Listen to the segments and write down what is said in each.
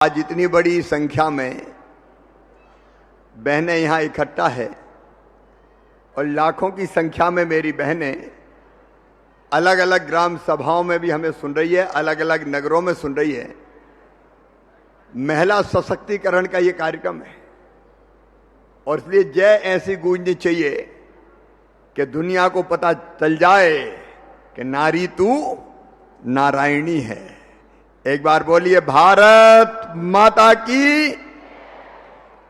आज इतनी बड़ी संख्या में बहनें यहाँ इकट्ठा है और लाखों की संख्या में मेरी बहनें अलग अलग ग्राम सभाओं में भी हमें सुन रही है, अलग अलग नगरों में सुन रही है। महिला सशक्तिकरण का ये कार्यक्रम है और इसलिए जय ऐसी गूंजनी चाहिए कि दुनिया को पता चल जाए कि नारी तू नारायणी है। एक बार बोलिए, भारत माता की,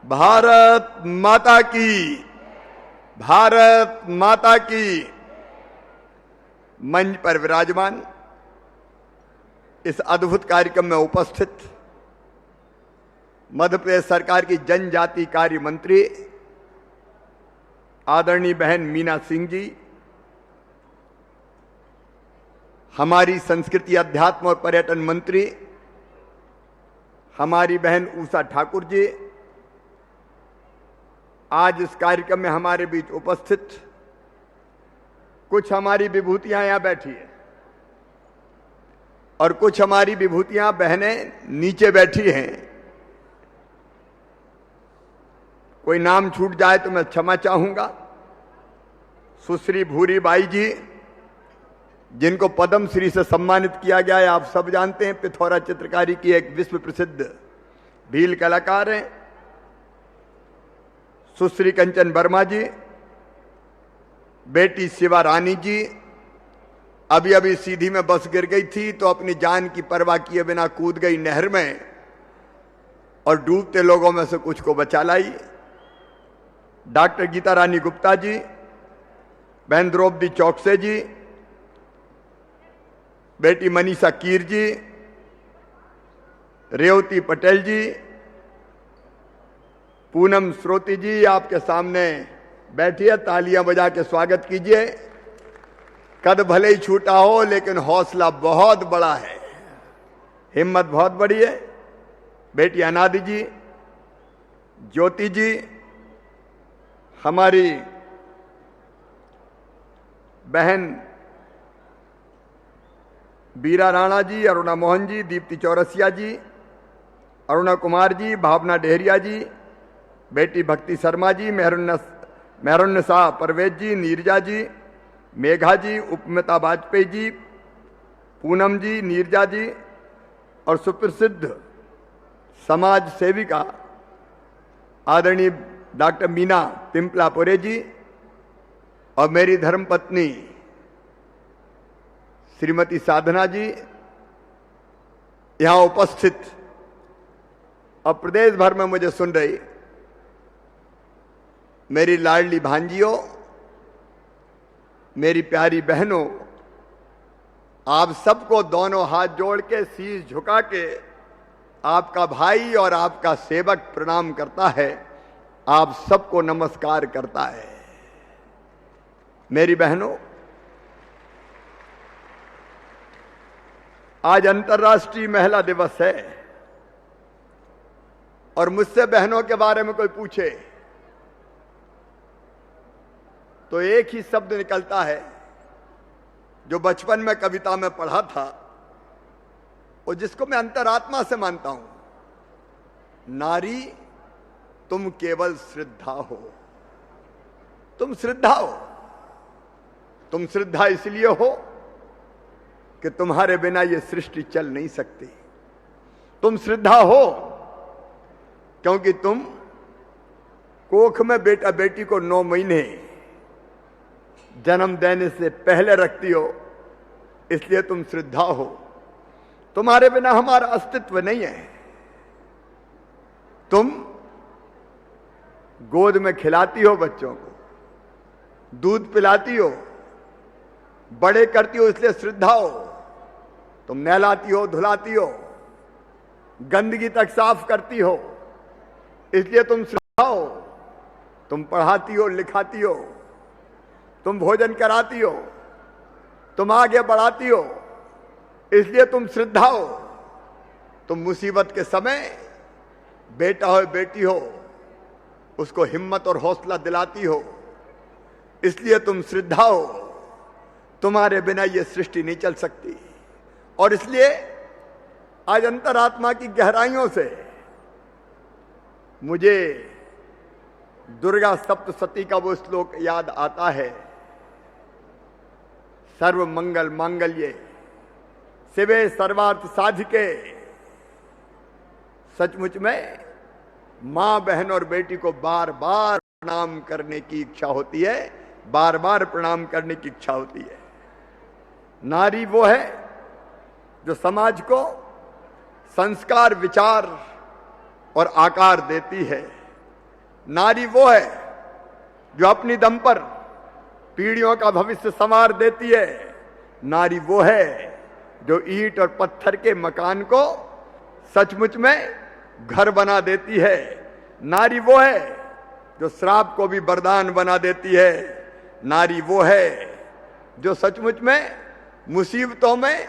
भारत माता की, भारत माता की। मंच पर विराजमान इस अद्भुत कार्यक्रम में उपस्थित मध्य प्रदेश सरकार की जनजाति कार्य मंत्री आदरणीय बहन मीना सिंह जी, हमारी संस्कृति अध्यात्म और पर्यटन मंत्री हमारी बहन उषा ठाकुर जी आज इस कार्यक्रम में हमारे बीच उपस्थित। कुछ हमारी विभूतियां यहां बैठी है और कुछ हमारी विभूतियां बहनें नीचे बैठी हैं। कोई नाम छूट जाए तो मैं क्षमा चाहूंगा। सुश्री भूरी बाई जी, जिनको पद्म श्री से सम्मानित किया गया है, आप सब जानते हैं, पिथौरा चित्रकारी की एक विश्व प्रसिद्ध भील कलाकार हैं। सुश्री कंचन वर्मा जी, बेटी शिवा रानी जी अभी अभी सीधी में बस गिर गई थी तो अपनी जान की परवाह किए बिना कूद गई नहर में और डूबते लोगों में से कुछ को बचा लाई। डॉक्टर गीता रानी गुप्ता जी, बहन द्रौपदी चौकसे जी, बेटी मनीषा कीर जी, रेवती पटेल जी, पूनम श्रोती जी आपके सामने बैठी है, तालियां बजा के स्वागत कीजिए। कद भले ही छूटा हो लेकिन हौसला बहुत बड़ा है, हिम्मत बहुत बड़ी है। बेटी अनादि जी, ज्योति जी, हमारी बहन बीरा राणा जी, अरुणा मोहन जी, दीप्ति चौरसिया जी, अरुणा कुमार जी, भावना डेहरिया जी, बेटी भक्ति शर्मा जी, मेहरुन्नसा परवेज जी, नीरजा जी, मेघा जी, उपमिता वाजपेयी जी, पूनम जी, नीरजा जी और सुप्रसिद्ध समाज सेविका आदरणीय डॉक्टर मीना पिंपलापुरे जी और मेरी धर्मपत्नी श्रीमती साधना जी यहां उपस्थित और प्रदेश भर में मुझे सुन रही मेरी लाडली भांजियों, मेरी प्यारी बहनों, आप सबको दोनों हाथ जोड़ के शीश झुका के आपका भाई और आपका सेवक प्रणाम करता है, आप सबको नमस्कार करता है। मेरी बहनों, आज अंतर्राष्ट्रीय महिला दिवस है और मुझसे बहनों के बारे में कोई पूछे तो एक ही शब्द निकलता है जो बचपन में कविता में पढ़ा था और जिसको मैं अंतरात्मा से मानता हूं, नारी तुम केवल श्रद्धा हो। तुम श्रद्धा हो। तुम श्रद्धा इसलिए हो कि तुम्हारे बिना यह सृष्टि चल नहीं सकती। तुम श्रद्धा हो क्योंकि तुम कोख में बेटा बेटी को 9 महीने जन्म देने से पहले रखती हो, इसलिए तुम श्रद्धा हो। तुम्हारे बिना हमारा अस्तित्व नहीं है। तुम गोद में खिलाती हो बच्चों को, दूध पिलाती हो, बड़े करती हो, इसलिए श्रद्धा हो। तुम नहलाती हो, धुलाती हो, गंदगी तक साफ करती हो, इसलिए तुम श्रद्धा हो। तुम पढ़ाती हो, लिखाती हो, तुम भोजन कराती हो, तुम आगे बढ़ाती हो, इसलिए तुम श्रद्धा हो। तुम मुसीबत के समय बेटा हो बेटी हो उसको हिम्मत और हौसला दिलाती हो, इसलिए तुम श्रद्धा हो। तुम्हारे बिना यह सृष्टि नहीं चल सकती और इसलिए आज अंतरात्मा की गहराइयों से मुझे दुर्गा सप्तशती का वो श्लोक याद आता है, सर्व मंगल मांगल्ये शिवे सर्वार्थ साधिके। सचमुच में मां बहन और बेटी को बार बार प्रणाम करने की इच्छा होती है, बार बार प्रणाम करने की इच्छा होती है। नारी वो है जो समाज को संस्कार, विचार और आकार देती है। नारी वो है जो अपनी दम पर पीढ़ियों का भविष्य संवार देती है। नारी वो है जो ईंट और पत्थर के मकान को सचमुच में घर बना देती है। नारी वो है जो श्राप को भी वरदान बना देती है। नारी वो है जो सचमुच में मुसीबतों में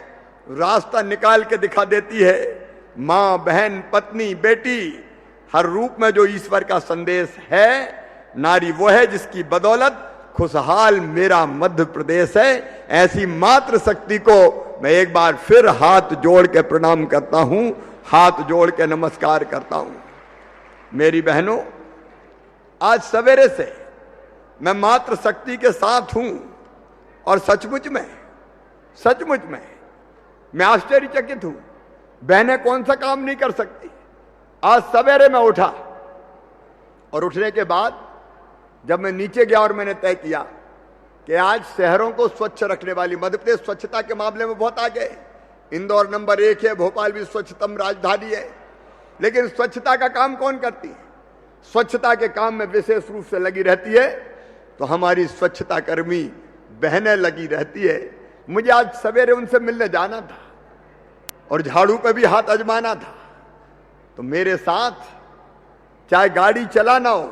रास्ता निकाल के दिखा देती है। मां, बहन, पत्नी, बेटी, हर रूप में जो ईश्वर का संदेश है, नारी वो है जिसकी बदौलत खुशहाल मेरा मध्य प्रदेश है। ऐसी मातृ शक्ति को मैं एक बार फिर हाथ जोड़ के प्रणाम करता हूं, हाथ जोड़ के नमस्कार करता हूं। मेरी बहनों, आज सवेरे से मैं मातृ शक्ति के साथ हूं और सचमुच में मैं आश्चर्यचकित हूं। बहनें कौन सा काम नहीं कर सकती। आज सवेरे मैं उठा और उठने के बाद जब मैं नीचे गया और मैंने तय किया कि आज शहरों को स्वच्छ रखने वाली मध्य प्रदेश स्वच्छता के मामले में बहुत आगे है। इंदौर नंबर 1 है, भोपाल भी स्वच्छतम राजधानी है, लेकिन स्वच्छता का काम कौन करती है? स्वच्छता के काम में विशेष रूप से लगी रहती है तो हमारी स्वच्छता कर्मी बहनें लगी रहती है। मुझे आज सवेरे उनसे मिलने जाना था और झाड़ू पे भी हाथ आजमाना था, तो मेरे साथ चाहे गाड़ी चलाना हो,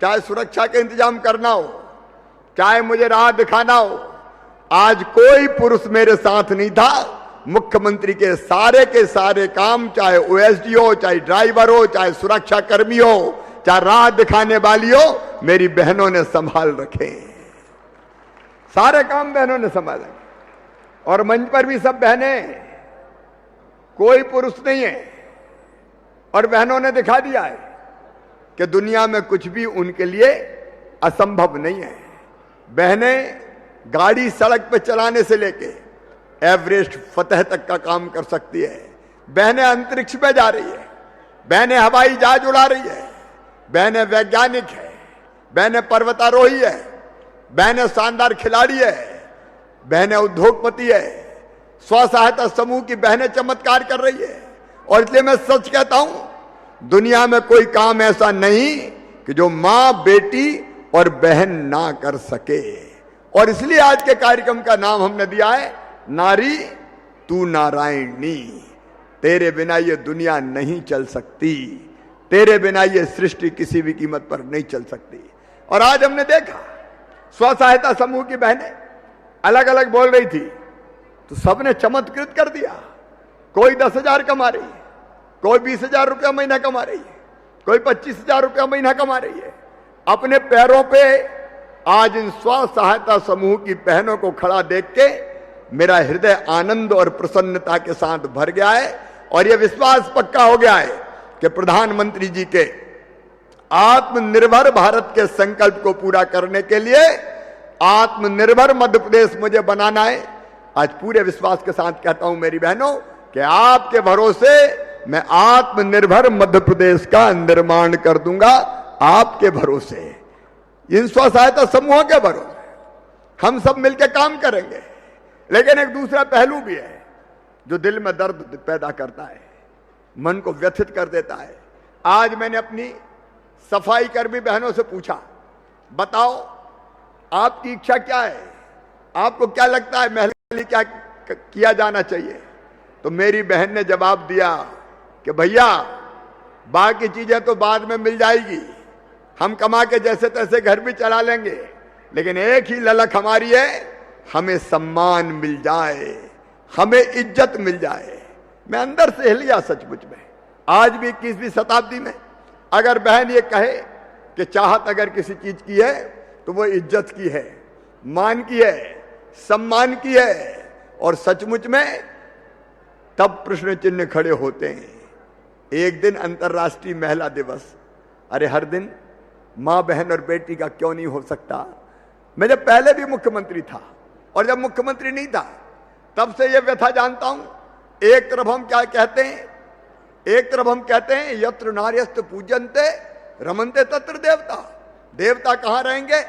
चाहे सुरक्षा के इंतजाम करना हो, चाहे मुझे राह दिखाना हो, आज कोई पुरुष मेरे साथ नहीं था। मुख्यमंत्री के सारे काम, चाहे ओएसडी हो, चाहे ड्राइवर हो, चाहे सुरक्षा कर्मी हो, चाहे राह दिखाने वाली हो, मेरी बहनों ने संभाल रखे। सारे काम बहनों ने संभाला और मंच पर भी सब बहनें, कोई पुरुष नहीं है। और बहनों ने दिखा दिया है कि दुनिया में कुछ भी उनके लिए असंभव नहीं है। बहनें गाड़ी सड़क पर चलाने से लेके एवरेस्ट फतेह तक का काम कर सकती है। बहनें अंतरिक्ष में जा रही है, बहनें हवाई जहाज उड़ा रही है, बहनें वैज्ञानिक है, बहनें पर्वतारोही है, बहनें शानदार खिलाड़ी है, बहनें उद्योगपति है, स्व सहायता समूह की बहनें चमत्कार कर रही है। और इसलिए मैं सच कहता हूं, दुनिया में कोई काम ऐसा नहीं कि जो मां, बेटी और बहन ना कर सके। और इसलिए आज के कार्यक्रम का नाम हमने दिया है नारी तू नारायणी। तेरे बिना ये दुनिया नहीं चल सकती, तेरे बिना ये सृष्टि किसी भी कीमत पर नहीं चल सकती। और आज हमने देखा स्व सहायता समूह की बहनें अलग अलग बोल रही थी तो सबने चमत्कृत कर दिया। कोई 10,000 कमा रही है, कोई 20,000 रुपया महीना कमा रही है, कोई 25,000 रुपया महीना कमा रही है। अपने पैरों पे आज इन स्व सहायता समूह की बहनों को खड़ा देख के मेरा हृदय आनंद और प्रसन्नता के साथ भर गया है। और यह विश्वास पक्का हो गया है कि प्रधानमंत्री जी के आत्मनिर्भर भारत के संकल्प को पूरा करने के लिए आत्मनिर्भर मध्य प्रदेश मुझे बनाना है। आज पूरे विश्वास के साथ कहता हूं मेरी बहनों कि आपके भरोसे मैं आत्मनिर्भर मध्य प्रदेश का निर्माण कर दूंगा। आपके भरोसे, इन स्व सहायता समूहों के भरोसे हम सब मिलकर काम करेंगे। लेकिन एक दूसरा पहलू भी है जो दिल में दर्द पैदा करता है, मन को व्यथित कर देता है। आज मैंने अपनी सफाई कर्मी बहनों से पूछा, बताओ आपकी इच्छा क्या है, आपको क्या लगता है महिला के लिए क्या किया जाना चाहिए? तो मेरी बहन ने जवाब दिया कि भैया बाकी चीजें तो बाद में मिल जाएगी, हम कमा के जैसे तैसे घर भी चला लेंगे, लेकिन एक ही ललक हमारी है, हमें सम्मान मिल जाए, हमें इज्जत मिल जाए। मैं अंदर से हिल गया सचमुच में। आज भी 21वीं शताब्दी में अगर बहन ये कहे कि चाहत अगर किसी चीज की है तो वो इज्जत की है, मान की है, सम्मान की है। और सचमुच में तब प्रश्न चिन्ह खड़े होते हैं। एक दिन अंतर्राष्ट्रीय महिला दिवस, अरे हर दिन मां बहन और बेटी का क्यों नहीं हो सकता? मैं जब पहले भी मुख्यमंत्री था और जब मुख्यमंत्री नहीं था तब से यह व्यथा जानता हूं। एक तरफ हम क्या कहते हैं, एक तरफ हम कहते हैं यत्र नार्यस्त पूजन्ते रमन्ते तत्र देवता। देवता कहां रहेंगे?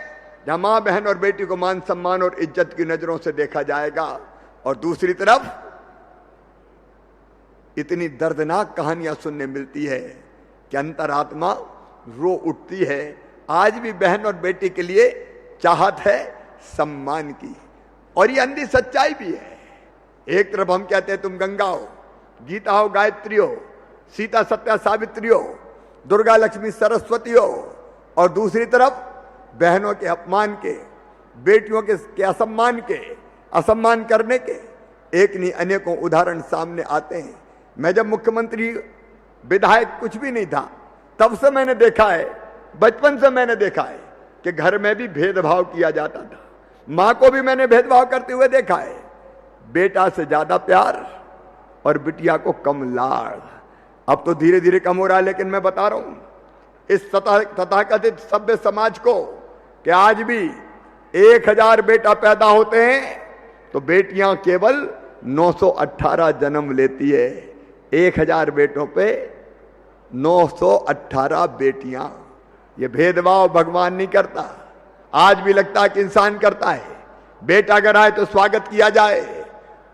जहां मां बहन और बेटी को मान सम्मान और इज्जत की नजरों से देखा जाएगा। और दूसरी तरफ इतनी दर्दनाक कहानियां सुनने मिलती है कि अंतरात्मा रो उठती है। आज भी बहन और बेटी के लिए चाहत है सम्मान की, और ये अंधी सच्चाई भी है। एक तरफ हम कहते हैं तुम गंगा हो, गीता हो, गायत्री हो, सीता सत्या सावित्री हो, दुर्गा लक्ष्मी सरस्वती हो, और दूसरी तरफ बहनों के अपमान के, बेटियों के असम्मान के, असम्मान करने के एक नहीं अनेकों उदाहरण सामने आते हैं। मैं जब मुख्यमंत्री विधायक कुछ भी नहीं था तब से मैंने देखा है, बचपन से मैंने देखा है कि घर में भी भेदभाव किया जाता था। मां को भी मैंने भेदभाव करते हुए देखा है, बेटा से ज्यादा प्यार और बिटिया को कम लाड़। अब तो धीरे धीरे कम हो रहा है, लेकिन मैं बता रहा हूं इस तथाकथित सभ्य समाज को कि आज भी 1000 बेटा पैदा होते हैं तो बेटियां केवल 918 जन्म लेती है। 1000 बेटों पे 918 बेटियां। ये भेदभाव भगवान नहीं करता, आज भी लगता है कि इंसान करता है। बेटा अगर आए तो स्वागत किया जाए,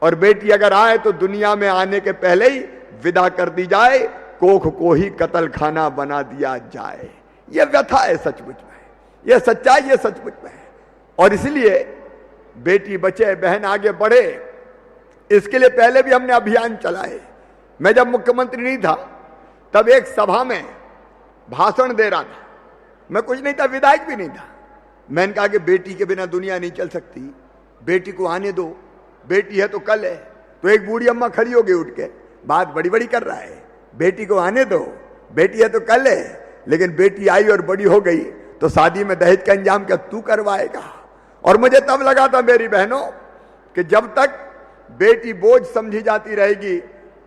और बेटी अगर आए तो दुनिया में आने के पहले ही विदा कर दी जाए, कोख को ही कत्ल खाना बना दिया जाए। यह व्यथा है सचमुच में, यह सच्चाई है सचमुच में। और इसलिए बेटी बचे बहन आगे बढ़े, इसके लिए पहले भी हमने अभियान चलाए। मैं जब मुख्यमंत्री नहीं था तब एक सभा में भाषण दे रहा था, मैं कुछ नहीं था, विधायक भी नहीं था। मैंने कहा कि बेटी के बिना दुनिया नहीं चल सकती, बेटी को आने दो, बेटी है तो कल है। तो एक बूढ़ी अम्मा खड़ी हो गई उठ के, बात बड़ी बड़ी कर रहा है, बेटी को आने दो, बेटी है तो कल है। लेकिन बेटी आई और बड़ी हो गई तो शादी में दहेज का इंतजाम क्या तू करवाएगा? और मुझे तब लगा था मेरी बहनों कि जब तक बेटी बोझ समझी जाती रहेगी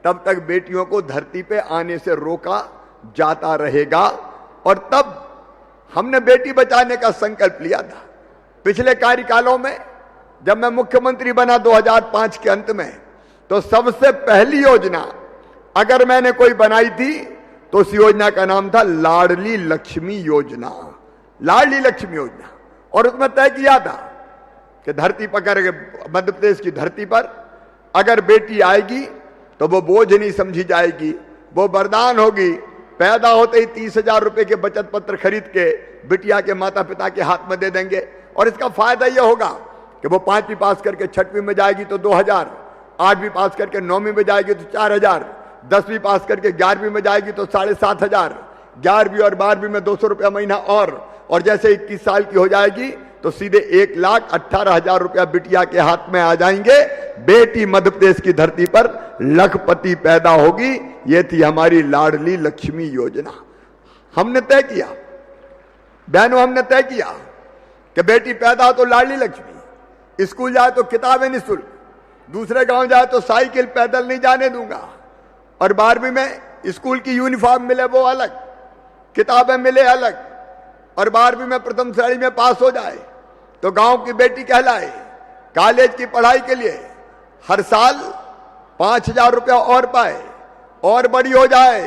तब तक बेटियों को धरती पे आने से रोका जाता रहेगा। और तब हमने बेटी बचाने का संकल्प लिया था। पिछले कार्यकालों में जब मैं मुख्यमंत्री बना 2005 के अंत में, तो सबसे पहली योजना अगर मैंने कोई बनाई थी तो उस योजना का नाम था लाडली लक्ष्मी योजना। लाडली लक्ष्मी योजना। और उसमें तय किया था कि धरती पकड़ के मध्य प्रदेश की धरती पर अगर बेटी आएगी तो वो बोझ नहीं समझी जाएगी, वो वरदान होगी। पैदा होते ही 30,000 रुपए के बचत पत्र खरीद के बिटिया के माता पिता के हाथ में दे देंगे। और इसका फायदा यह होगा कि वो 5वीं पास करके 6वीं में जाएगी तो 2000, 8वीं पास करके 9वीं में जाएगी तो 4000, 10वीं पास करके 11वीं में जाएगी तो 7,500, 11वीं और 12वीं में 200 रुपया महीना। और जैसे 21 साल की हो जाएगी तो सीधे 1,18,000 रुपया बिटिया के हाथ में आ जाएंगे। बेटी मध्य प्रदेश की धरती पर लखपति पैदा होगी। ये थी हमारी लाडली लक्ष्मी योजना। हमने तय किया, बहनों हमने तय किया कि बेटी पैदा हो तो लाडली लक्ष्मी, स्कूल जाए तो किताबें निःशुल्क, दूसरे गांव जाए तो साइकिल पैदल नहीं जाने दूंगा, और 12वीं में स्कूल की यूनिफॉर्म मिले वो अलग, किताबें मिले अलग, और 12वीं में प्रथम श्रेणी में पास हो जाए तो गांव की बेटी कहलाए। कॉलेज की पढ़ाई के लिए हर साल 5,000 रुपया और पाए और बड़ी हो जाए।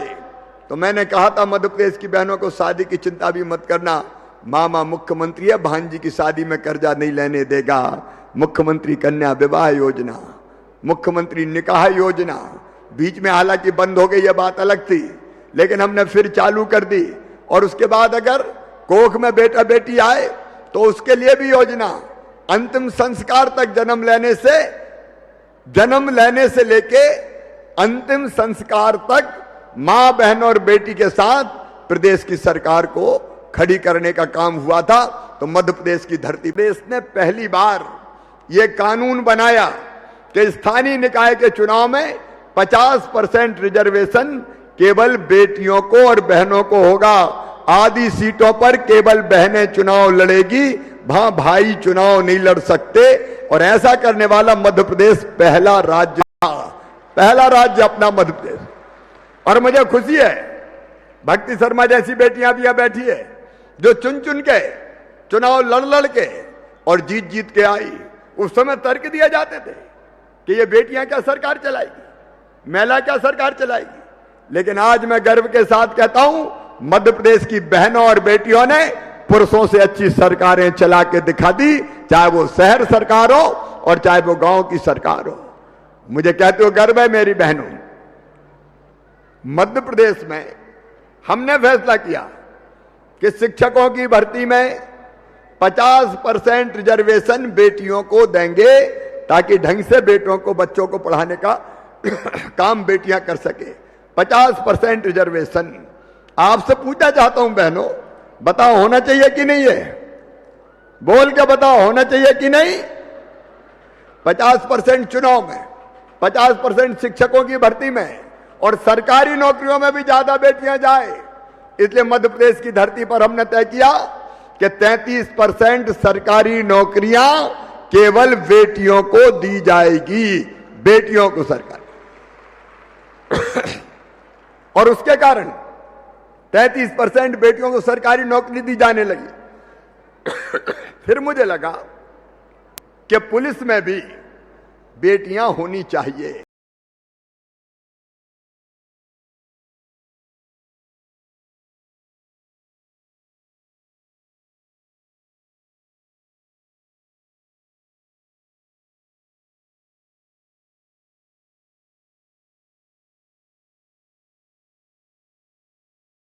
तो मैंने कहा था मध्य प्रदेश की बहनों को शादी की चिंता भी मत करना, मामा मुख्यमंत्री है, भांजी की शादी में कर्जा नहीं लेने देगा। मुख्यमंत्री कन्या विवाह योजना, मुख्यमंत्री निकाह योजना बीच में हालांकि बंद हो गई, यह बात अलग थी, लेकिन हमने फिर चालू कर दी। और उसके बाद अगर कोख में बेटा बेटी आए तो उसके लिए भी योजना, अंतिम संस्कार तक जन्म लेने से लेके अंतिम संस्कार तक मां बहन और बेटी के साथ प्रदेश की सरकार को खड़ी करने का काम हुआ था। तो मध्य प्रदेश की धरती पे इसने पहली बार यह कानून बनाया कि स्थानीय निकाय के चुनाव में 50% रिजर्वेशन केवल बेटियों को और बहनों को होगा। आधी सीटों पर केवल बहनें चुनाव लड़ेगी, वहां भाई चुनाव नहीं लड़ सकते। और ऐसा करने वाला मध्य प्रदेश पहला राज्य था। पहला राज्य अपना मध्य प्रदेश। और मुझे खुशी है भक्ति शर्मा जैसी बेटियां भी यहां बैठी है जो चुन चुन के चुनाव लड़ लड़ के और जीत जीत के आई। उस समय तर्क दिए जाते थे कि ये बेटियां क्या सरकार चलाएगी, महिला क्या सरकार चलाएगी। लेकिन आज मैं गर्व के साथ कहता हूं मध्य प्रदेश की बहनों और बेटियों ने पुरुषों से अच्छी सरकारें चला के दिखा दी, चाहे वो शहर सरकार हो और चाहे वो गांव की सरकार हो। मुझे कहते हो गर्व है मेरी बहनों। मध्य प्रदेश में हमने फैसला किया कि शिक्षकों की भर्ती में 50% रिजर्वेशन बेटियों को देंगे ताकि ढंग से बेटों को बच्चों को पढ़ाने का काम बेटियां कर सके। 50% रिजर्वेशन। आपसे पूछना चाहता हूं बहनों, बताओ होना चाहिए कि नहीं है? बोल के बताओ होना चाहिए कि नहीं? 50% चुनाव में, 50% शिक्षकों की भर्ती में और सरकारी नौकरियों में भी ज्यादा बेटियां जाए। इसलिए मध्य प्रदेश की धरती पर हमने तय किया कि 33% सरकारी नौकरियां केवल बेटियों को दी जाएगी, बेटियों को सरकार। और उसके कारण 33% बेटियों को सरकारी नौकरी दी जाने लगी। फिर मुझे लगा कि पुलिस में भी बेटियां होनी चाहिए।